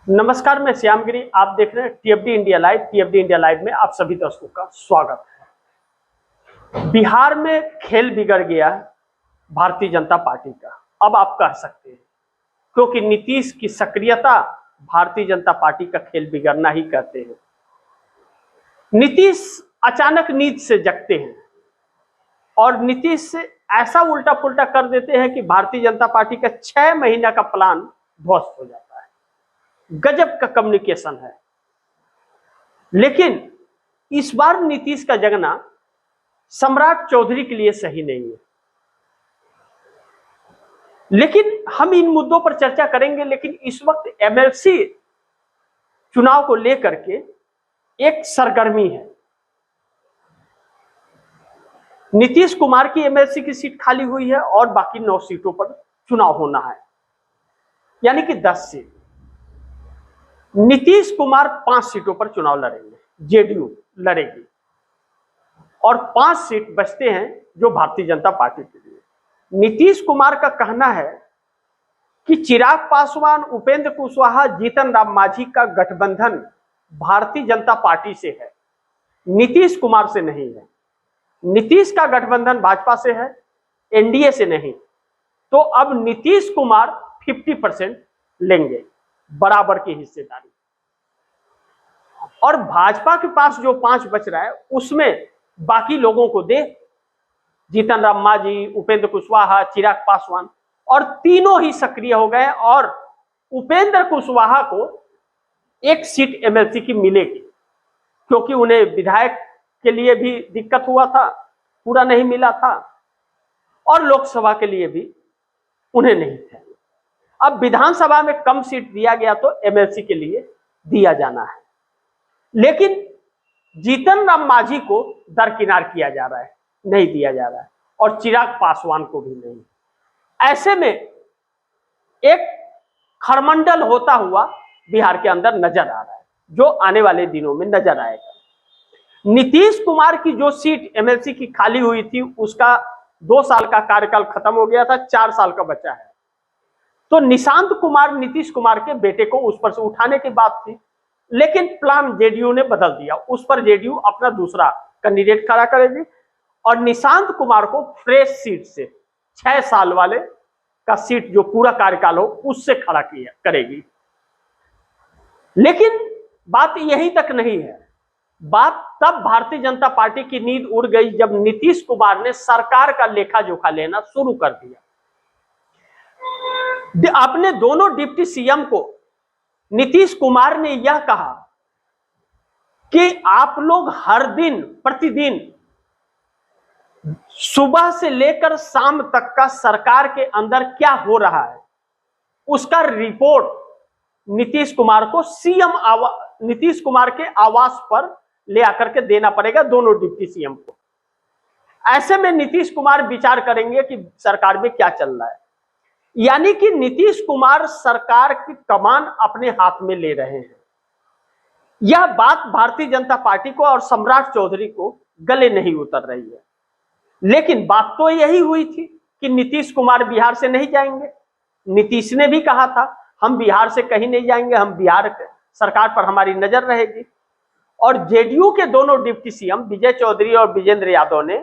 नमस्कार, मैं श्यामगिरी। आप देख रहे हैं टीएफडी इंडिया लाइव। टीएफडी इंडिया लाइव में आप सभी दर्शकों का स्वागत है। बिहार में खेल बिगड़ गया है भारतीय जनता पार्टी का, अब आप कह सकते हैं, क्योंकि नीतीश की सक्रियता भारतीय जनता पार्टी का खेल बिगड़ना ही कहते हैं। नीतीश अचानक नींद से जगते हैं और नीतीश ऐसा उल्टा पुल्टा कर देते हैं कि भारतीय जनता पार्टी का 6 महीना का प्लान ध्वस्त हो जाता है। गजब का कम्युनिकेशन है। लेकिन इस बार नीतीश का जगना सम्राट चौधरी के लिए सही नहीं है। लेकिन हम इन मुद्दों पर चर्चा करेंगे। लेकिन इस वक्त एमएलसी चुनाव को लेकर के एक सरगर्मी है। नीतीश कुमार की एमएलसी की सीट खाली हुई है और बाकी 9 सीटों पर चुनाव होना है, यानी कि 10 सीट। नीतीश कुमार 5 सीटों पर चुनाव लड़ेंगे, जेडीयू लड़ेगी, और 5 सीट बचते हैं जो भारतीय जनता पार्टी के लिए। नीतीश कुमार का कहना है कि चिराग पासवान, उपेंद्र कुशवाहा, जीतन राम मांझी का गठबंधन भारतीय जनता पार्टी से है, नीतीश कुमार से नहीं है। नीतीश का गठबंधन भाजपा से है, एनडीए से नहीं। तो अब नीतीश कुमार 50% लेंगे, बराबर की हिस्सेदारी। और भाजपा के पास जो 5 बच रहा है उसमें बाकी लोगों को दे, जीतन राम मांझी, उपेंद्र कुशवाहा, चिराग पासवान, और तीनों ही सक्रिय हो गए। और उपेंद्र कुशवाहा को 1 सीट एमएलसी की मिलेगी, क्योंकि उन्हें विधायक के लिए भी दिक्कत हुआ था, पूरा नहीं मिला था, और लोकसभा के लिए भी उन्हें नहीं थे। अब विधानसभा में कम सीट दिया गया तो एमएलसी के लिए दिया जाना है। लेकिन जीतन राम मांझी को दरकिनार किया जा रहा है, नहीं दिया जा रहा है, और चिराग पासवान को भी नहीं। ऐसे में एक खरमंडल होता हुआ बिहार के अंदर नजर आ रहा है, जो आने वाले दिनों में नजर आएगा। नीतीश कुमार की जो सीट एमएलसी की खाली हुई थी, उसका 2 साल का कार्यकाल खत्म हो गया था, 4 साल का बचा है। तो निशांत कुमार, नीतीश कुमार के बेटे को उस पर से उठाने की बात थी, लेकिन प्लान जेडीयू ने बदल दिया। उस पर जेडीयू अपना दूसरा कैंडिडेट खड़ा करेगी और निशांत कुमार को फ्रेश सीट से, 6 साल वाले का सीट जो पूरा कार्यकाल हो उससे खड़ा किया करेगी। लेकिन बात यहीं तक नहीं है। बात तब भारतीय जनता पार्टी की नींद उड़ गई जब नीतीश कुमार ने सरकार का लेखा जोखा लेना शुरू कर दिया। अपने दोनों डिप्टी सीएम को नीतीश कुमार ने यह कहा कि आप लोग हर दिन, प्रतिदिन, सुबह से लेकर शाम तक का सरकार के अंदर क्या हो रहा है उसका रिपोर्ट नीतीश कुमार को नीतीश कुमार के आवास पर ले आकर के देना पड़ेगा, दोनों डिप्टी सीएम को। ऐसे में नीतीश कुमार विचार करेंगे कि सरकार में क्या चल रहा है। यानी कि नीतीश कुमार सरकार की कमान अपने हाथ में ले रहे हैं। यह बात भारतीय जनता पार्टी को और सम्राट चौधरी को गले नहीं उतर रही है। लेकिन बात तो यही हुई थी कि नीतीश कुमार बिहार से नहीं जाएंगे। नीतीश ने भी कहा था, हम बिहार से कहीं नहीं जाएंगे, हम बिहार सरकार पर हमारी नजर रहेगी। और जेडीयू के दोनों डिप्टी सीएम विजय चौधरी और विजेंद्र यादव ने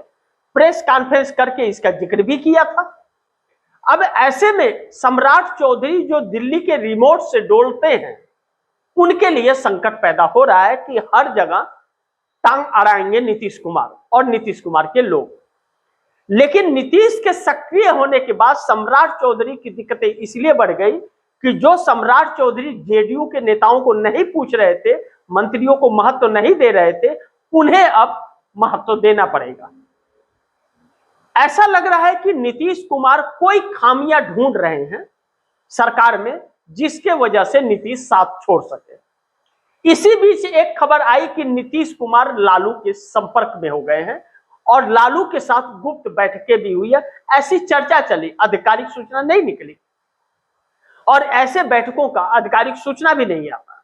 प्रेस कॉन्फ्रेंस करके इसका जिक्र भी किया था। अब ऐसे में सम्राट चौधरी जो दिल्ली के रिमोट से डोलते हैं, उनके लिए संकट पैदा हो रहा है कि हर जगह टांग अड़ाएंगे नीतीश कुमार और नीतीश कुमार के लोग। लेकिन नीतीश के सक्रिय होने के बाद सम्राट चौधरी की दिक्कतें इसलिए बढ़ गई कि जो सम्राट चौधरी जेडीयू के नेताओं को नहीं पूछ रहे थे, मंत्रियों को महत्व नहीं दे रहे थे, उन्हें अब महत्व देना पड़ेगा। ऐसा लग रहा है कि नीतीश कुमार कोई खामियां ढूंढ रहे हैं सरकार में, जिसके वजह से नीतीश साथ छोड़ सके। इसी बीच एक खबर आई कि नीतीश कुमार लालू के संपर्क में हो गए हैं और लालू के साथ गुप्त बैठकें भी हुई है, ऐसी चर्चा चली। आधिकारिक सूचना नहीं निकली और ऐसे बैठकों का आधिकारिक सूचना भी नहीं आता।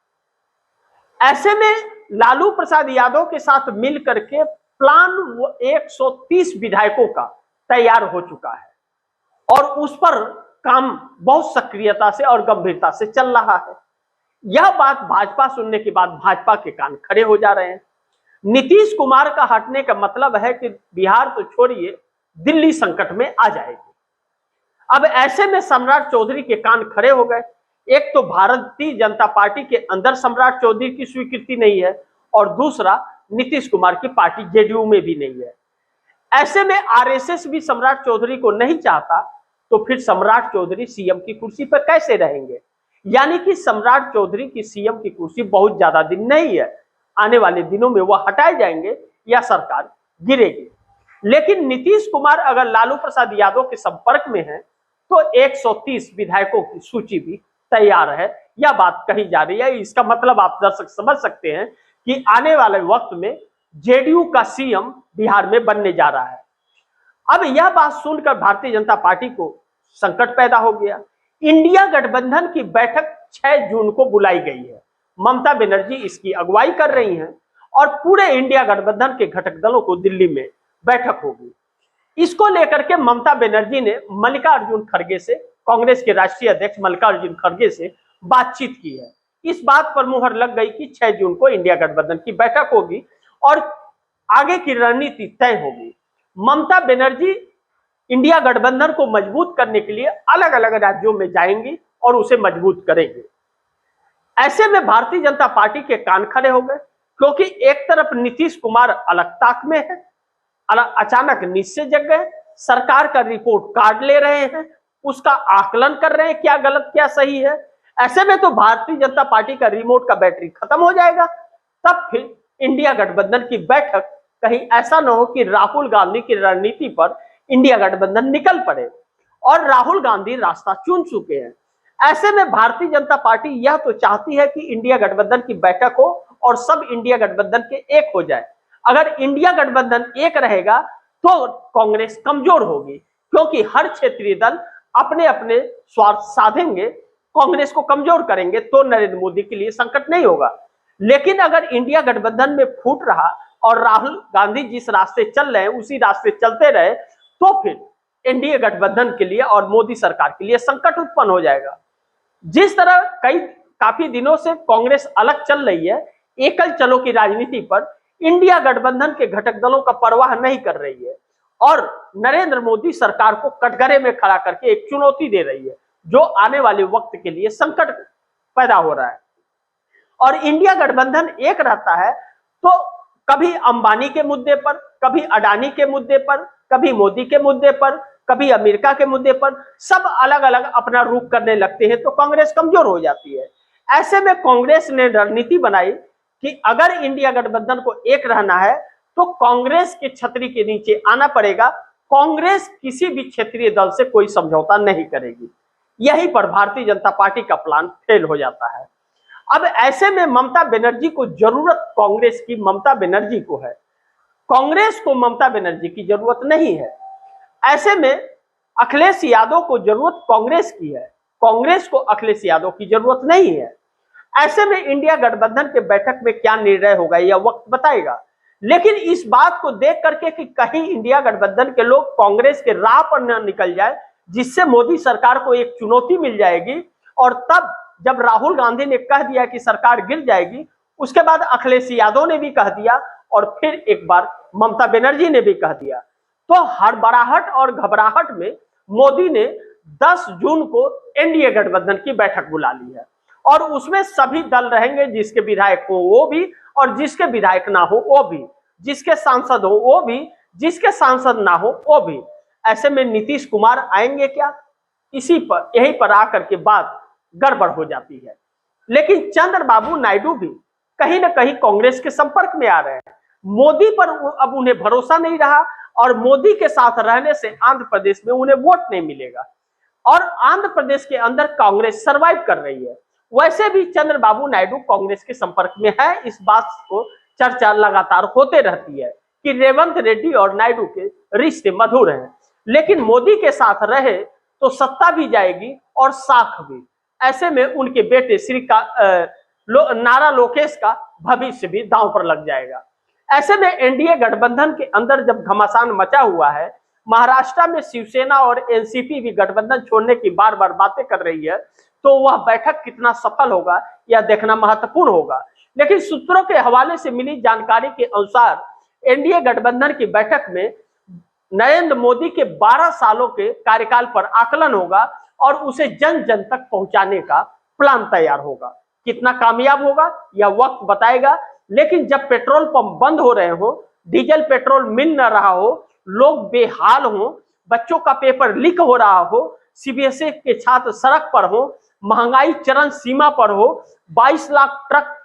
ऐसे में लालू प्रसाद यादव के साथ मिल करके प्लान 130 विधायकों का तैयार हो चुका है और उस पर काम बहुत सक्रियता से और गंभीरता से चल रहा है। यह बात भाजपा सुनने के बाद भाजपा के कान खड़े हो जा रहे हैं। नीतीश कुमार का हटने का मतलब है कि बिहार तो छोड़िए, दिल्ली संकट में आ जाएगी। अब ऐसे में सम्राट चौधरी के कान खड़े हो गए। एक तो भारतीय जनता पार्टी के अंदर सम्राट चौधरी की स्वीकृति नहीं है, और दूसरा नीतीश कुमार की पार्टी जेडीयू में भी नहीं है। ऐसे में आरएसएस भी सम्राट चौधरी को नहीं चाहता, तो फिर सम्राट चौधरी सीएम की कुर्सी पर कैसे रहेंगे? यानी कि सम्राट चौधरी की सीएम की कुर्सी बहुत ज्यादा दिन नहीं है, आने वाले दिनों में वह हटाए जाएंगे या सरकार गिरेगी। लेकिन नीतीश कुमार अगर लालू प्रसाद यादव के संपर्क में है तो 130 विधायकों की सूची भी तैयार है, यह बात कही जा रही है। इसका मतलब आप दर्शक समझ सकते हैं कि आने वाले वक्त में जेडीयू का सीएम बिहार में बनने जा रहा है। अब यह बात सुनकर भारतीय जनता पार्टी को संकट पैदा हो गया। इंडिया गठबंधन की बैठक 6 जून को बुलाई गई है। ममता बनर्जी इसकी अगुवाई कर रही हैं और पूरे इंडिया गठबंधन के घटक दलों को दिल्ली में बैठक होगी। इसको लेकर के ममता बनर्जी ने मल्लिकार्जुन खड़गे से, कांग्रेस के राष्ट्रीय अध्यक्ष मल्लिकार्जुन खड़गे से बातचीत की है। इस बात पर मुहर लग गई कि 6 जून को इंडिया गठबंधन की बैठक होगी और आगे की रणनीति तय होगी। ममता बनर्जी इंडिया गठबंधन को मजबूत करने के लिए अलग अलग राज्यों में जाएंगी और उसे मजबूत करेंगे। ऐसे में भारतीय जनता पार्टी के कान खड़े हो गए, क्योंकि एक तरफ नीतीश कुमार अलग ताक में है, अचानक नींद से जग गए, सरकार का रिपोर्ट कार्ड ले रहे हैं, उसका आकलन कर रहे हैं क्या गलत क्या सही है। ऐसे में तो भारतीय जनता पार्टी का रिमोट का बैटरी खत्म हो जाएगा। तब फिर इंडिया गठबंधन की बैठक, कहीं ऐसा न हो कि राहुल गांधी की रणनीति पर इंडिया गठबंधन निकल पड़े, और राहुल गांधी रास्ता चुन चुके हैं। ऐसे में भारतीय जनता पार्टी यह तो चाहती है कि इंडिया गठबंधन की बैठक हो और सब इंडिया गठबंधन के एक हो जाए। अगर इंडिया गठबंधन एक रहेगा तो कांग्रेस कमजोर होगी, क्योंकि हर क्षेत्रीय दल अपने अपने स्वार्थ साधेंगे, कांग्रेस को कमजोर करेंगे, तो नरेंद्र मोदी के लिए संकट नहीं होगा। लेकिन अगर इंडिया गठबंधन में फूट रहा और राहुल गांधी जिस रास्ते चल रहे हैं उसी रास्ते चलते रहे, तो फिर एनडीए गठबंधन के लिए और मोदी सरकार के लिए संकट उत्पन्न हो जाएगा। जिस तरह काफी दिनों से कांग्रेस अलग चल रही है, एकल चलो की राजनीति पर इंडिया गठबंधन के घटक दलों का परवाह नहीं कर रही है और नरेंद्र मोदी सरकार को कटघरे में खड़ा करके एक चुनौती दे रही है, जो आने वाले वक्त के लिए संकट पैदा हो रहा है। और इंडिया गठबंधन एक रहता है तो कभी अंबानी के मुद्दे पर, कभी अडानी के मुद्दे पर, कभी मोदी के मुद्दे पर, कभी अमेरिका के मुद्दे पर, सब अलग अलग अपना रुख करने लगते हैं, तो कांग्रेस कमजोर हो जाती है। ऐसे में कांग्रेस ने रणनीति बनाई कि अगर इंडिया गठबंधन को एक रहना है तो कांग्रेस के छतरी के नीचे आना पड़ेगा। कांग्रेस किसी भी क्षेत्रीय दल से कोई समझौता नहीं करेगी। यहीं पर भारतीय जनता पार्टी का प्लान फेल हो जाता है। अब ऐसे में ममता बनर्जी को जरूरत कांग्रेस की ममता बनर्जी को है, कांग्रेस को ममता बनर्जी की जरूरत नहीं है। ऐसे में अखिलेश यादव को जरूरत कांग्रेस की है, कांग्रेस को अखिलेश यादव की जरूरत नहीं है। ऐसे में इंडिया गठबंधन के बैठक में क्या निर्णय होगा यह वक्त बताएगा। लेकिन इस बात को देख करके कि कहीं इंडिया गठबंधन के लोग कांग्रेस के राह पर न निकल जाए, जिससे मोदी सरकार को एक चुनौती मिल जाएगी, और तब जब राहुल गांधी ने कह दिया कि सरकार गिर जाएगी, उसके बाद अखिलेश यादव ने भी कह दिया और फिर एक बार ममता बनर्जी ने भी कह दिया, तो हड़बड़ाहट और घबराहट में मोदी ने 10 जून को एनडीए गठबंधन की बैठक बुला ली है और उसमें सभी दल रहेंगे, जिसके विधायक हो वो भी और जिसके विधायक ना हो वो भी, जिसके सांसद हो वो भी, जिसके सांसद ना हो वो भी। ऐसे में नीतीश कुमार आएंगे क्या? इसी पर यहीं पर आकर के बात गड़बड़ हो जाती है। लेकिन चंद्रबाबू नायडू भी कहीं ना कहीं कांग्रेस के संपर्क में आ रहे हैं। मोदी पर अब उन्हें भरोसा नहीं रहा और मोदी के साथ रहने से आंध्र प्रदेश में उन्हें वोट नहीं मिलेगा और आंध्र प्रदेश के अंदर कांग्रेस सरवाइव कर रही है। वैसे भी चंद्रबाबू नायडू कांग्रेस के संपर्क में है, इस बात को चर्चा लगातार होते रहती है कि रेवंत रेड्डी और नायडू के रिश्ते मधुर हैं। लेकिन मोदी के साथ रहे तो सत्ता भी जाएगी और साख भी। ऐसे में उनके बेटे नारा लोकेश का भविष्य भी दांव पर लग जाएगा। ऐसे में एनडीए गठबंधन के अंदर जब घमासान मचा हुआ है, महाराष्ट्र में शिवसेना और एनसीपी भी गठबंधन छोड़ने की बार बार बातें कर रही है, तो वह बैठक कितना सफल होगा यह देखना महत्वपूर्ण होगा। लेकिन सूत्रों के हवाले से मिली जानकारी के अनुसार एनडीए गठबंधन की बैठक में नरेंद्र मोदी के 12 सालों के कार्यकाल पर आकलन होगा और उसे जन जन तक पहुंचाने का प्लान तैयार होगा। कितना कामयाब होगा यह वक्त बताएगा। लेकिन जब पेट्रोल पंप बंद हो रहे हो, डीजल पेट्रोल मिल न रहा हो, लोग बेहाल हो, बच्चों का पेपर लीक हो रहा हो, सीबीएसई के छात्र सड़क पर हो, महंगाई चरम सीमा पर हो, 22 लाख ट्रक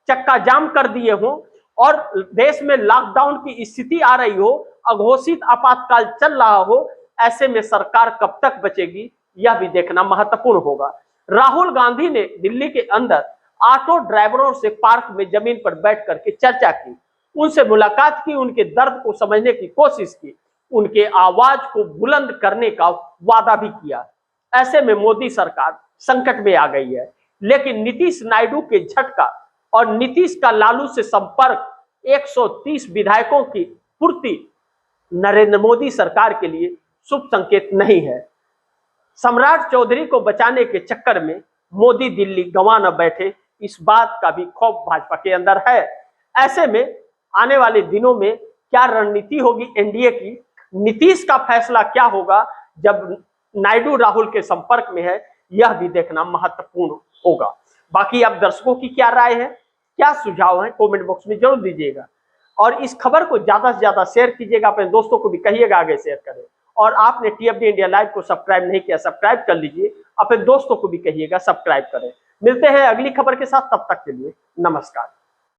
चक्का जाम कर दिए हो और देश में लॉकडाउन की स्थिति आ रही हो, अघोषित आपातकाल चल रहा हो, ऐसे में सरकार कब तक बचेगी यह भी देखना महत्वपूर्ण होगा। राहुल गांधी ने दिल्ली के अंदर ऑटो ड्राइवरों से पार्क में जमीन पर बैठ करके चर्चा की, उनसे मुलाकात की, उनके दर्द को समझने की कोशिश की, उनके आवाज को बुलंद करने का वादा भी किया। ऐसे में मोदी सरकार संकट में आ गई है। लेकिन नीतीश नायडू के झटका और नीतीश का लालू से संपर्क 130 विधायकों की पूर्ति नरेंद्र मोदी सरकार के लिए शुभ संकेत नहीं है। सम्राट चौधरी को बचाने के चक्कर में मोदी दिल्ली गंवा न बैठे, इस बात का भी खौफ भाजपा के अंदर है। ऐसे में आने वाले दिनों में क्या रणनीति होगी एनडीए की, नीतीश का फैसला क्या होगा जब नायडू राहुल के संपर्क में है, यह भी देखना महत्वपूर्ण होगा। बाकी आप दर्शकों की क्या राय है, क्या सुझाव है, कमेंट बॉक्स में जरूर दीजिएगा और इस खबर को ज्यादा से ज्यादा शेयर कीजिएगा, अपने दोस्तों को भी कहिएगा आगे शेयर करें। और आपने टीएफडी इंडिया लाइव को सब्सक्राइब नहीं किया, सब्सक्राइब कर लीजिए, अपने दोस्तों को भी कहिएगा सब्सक्राइब करें। मिलते हैं अगली खबर के साथ, तब तक के लिए नमस्कार।